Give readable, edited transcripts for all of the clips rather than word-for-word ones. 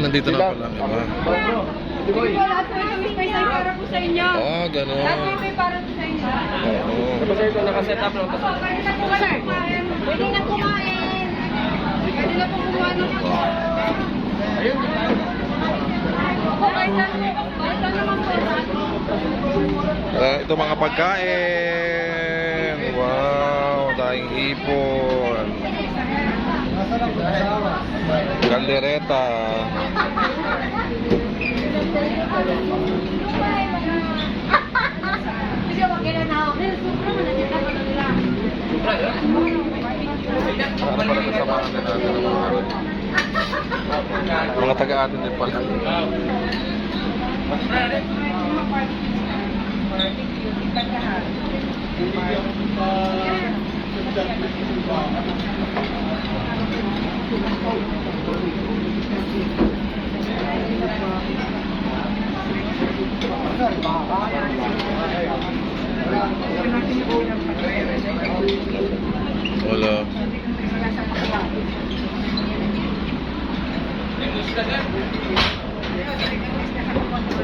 nandito na pala. Diba? Hindi po, lahat po ito may para po sa inyo. Gano'n. Lahat po may para po sa inyo. Oo. Tapos ito nakaset up lang. Opo, pwede na po kayo kumain. Pwede na kumain. Pwede na po kumuha ng Ayun. Opo, kahit saan naman po. Ito mga pagkain. Wow, daing hipon. Kaldereta. Kasi wag kailan na ako. Sobrang nakita ko na nila. Para pala kasamahan din natin mga taga-atin din pala. Wala.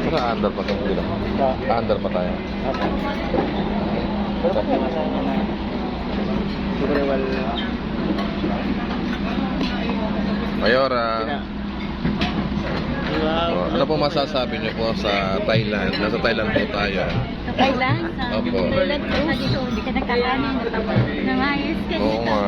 Saka under pa tayo. Under pa tayo. Mayora. Ano po masasabi niyo po sa Thailand? Nasa Thailand po tayo. Sa Thailand? Opo. Thailand po, dito, hindi ka nakakanin. Nangayos ka Oo nga.